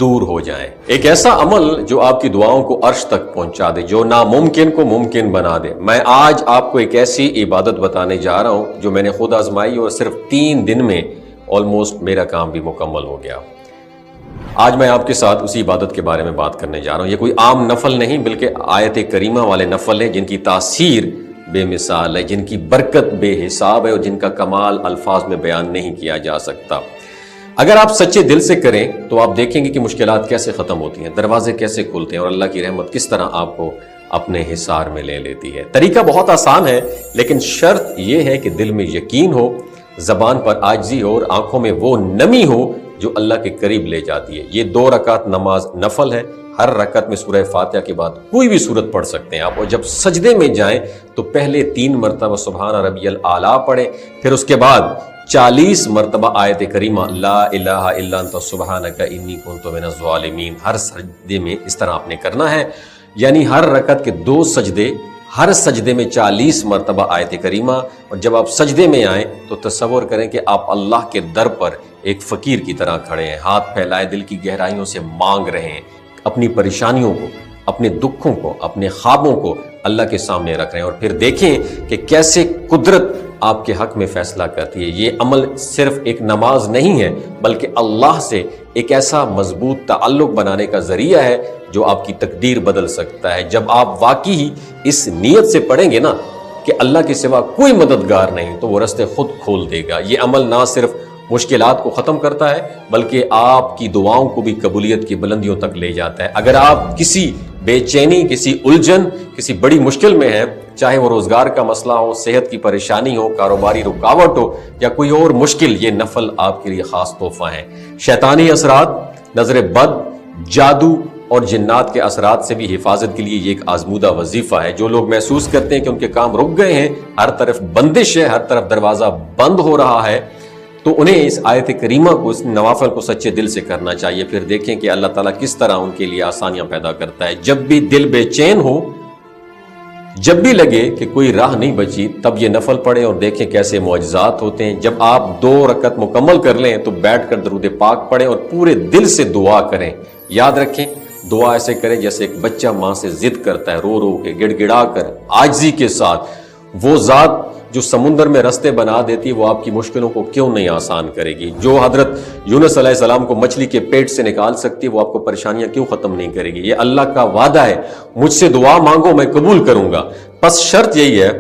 دور ہو جائیں۔ ایک ایسا عمل جو آپ کی دعاؤں کو عرش تک پہنچا دے، جو ناممکن کو ممکن بنا دے۔ میں آج آپ کو ایک ایسی عبادت بتانے جا رہا ہوں جو میں نے خود آزمائی اور صرف 3 دن میں آلموسٹ میرا کام بھی مکمل ہو گیا۔ آج میں آپ کے ساتھ اسی عبادت کے بارے میں بات کرنے جا رہا ہوں۔ یہ کوئی عام نفل نہیں بلکہ آیت کریمہ والے نفل ہیں جن کی تاثیر بے مثال ہے، جن کی برکت بے حساب ہے اور جن کا کمال الفاظ میں بیان نہیں کیا جا سکتا۔ اگر آپ سچے دل سے کریں تو آپ دیکھیں گے کہ مشکلات کیسے ختم ہوتی ہیں، دروازے کیسے کھلتے ہیں اور اللہ کی رحمت کس طرح آپ کو اپنے حصار میں لے لیتی ہے۔ طریقہ بہت آسان ہے لیکن شرط یہ ہے کہ دل میں یقین ہو، زبان پر عاجزی ہو اور آنکھوں میں وہ نمی ہو جو اللہ کے قریب لے جاتی ہے۔ یہ 2 رکعت نماز نفل ہے۔ ہر رکعت میں سورہ فاتحہ کے بعد کوئی بھی سورت پڑھ سکتے ہیں آپ، اور جب سجدے میں جائیں تو پہلے 3 مرتبہ سبحان ربی الاعلیٰ پڑھیں، پھر اس کے بعد 40 مرتبہ آیت کریمہ لا الہ الا انت سبحانک انی کنت من الظالمین۔ ہر سجدے میں اس طرح آپ نے کرنا ہے، یعنی ہر رکعت کے 2 سجدے، ہر سجدے میں 40 مرتبہ آیت کریمہ۔ اور جب آپ سجدے میں آئیں تو تصور کریں کہ آپ اللہ کے در پر ایک فقیر کی طرح کھڑے ہیں، ہاتھ پھیلائے دل کی گہرائیوں سے مانگ رہے ہیں، اپنی پریشانیوں کو، اپنے دکھوں کو، اپنے خوابوں کو اللہ کے سامنے رکھ رہے ہیں، اور پھر دیکھیں کہ کیسے قدرت آپ کے حق میں فیصلہ کرتی ہے۔ یہ عمل صرف ایک نماز نہیں ہے بلکہ اللہ سے ایک ایسا مضبوط تعلق بنانے کا ذریعہ ہے جو آپ کی تقدیر بدل سکتا ہے۔ جب آپ واقعی اس نیت سے پڑھیں گے نا کہ اللہ کے سوا کوئی مددگار نہیں، تو وہ راستے خود کھول دے گا۔ یہ عمل نہ صرف مشکلات کو ختم کرتا ہے بلکہ آپ کی دعاؤں کو بھی قبولیت کی بلندیوں تک لے جاتا ہے۔ اگر آپ کسی بے چینی، کسی الجھن، کسی بڑی مشکل میں ہیں، چاہے وہ روزگار کا مسئلہ ہو، صحت کی پریشانی ہو، کاروباری رکاوٹ ہو یا کوئی اور مشکل، یہ نفل آپ کے لیے خاص تحفہ ہیں۔ شیطانی اثرات، نظر بد، جادو اور جنات کے اثرات سے بھی حفاظت کے لیے یہ ایک آزمودہ وظیفہ ہے۔ جو لوگ محسوس کرتے ہیں کہ ان کے کام رک گئے ہیں، ہر طرف بندش ہے، ہر طرف دروازہ بند ہو رہا ہے، تو انہیں اس آیت کریمہ کو، اس نوافل کو سچے دل سے کرنا چاہیے۔ پھر دیکھیں کہ اللہ تعالیٰ کس طرح ان کے لیے آسانیاں پیدا کرتا ہے۔ جب بھی دل بے چین ہو، جب بھی لگے کہ کوئی راہ نہیں بچی، تب یہ نفل پڑھیں اور دیکھیں کیسے معجزات ہوتے ہیں۔ جب آپ 2 رکعت مکمل کر لیں تو بیٹھ کر درود پاک پڑھیں اور پورے دل سے دعا کریں۔ یاد رکھیں، دعا ایسے کریں جیسے ایک بچہ ماں سے ضد کرتا ہے، رو رو کے، گڑ گڑا کر، عاجزی کے ساتھ۔ وہ ذات جو سمندر میں رستے بنا دیتی ہے وہ آپ کی مشکلوں کو کیوں نہیں آسان کرے گی؟ جو حضرت یونس علیہ السلام کو مچھلی کے پیٹ سے نکال سکتی ہے وہ آپ کو پریشانیاں کیوں ختم نہیں کرے گی؟ یہ اللہ کا وعدہ ہے، مجھ سے دعا مانگو میں قبول کروں گا۔ بس شرط یہی ہے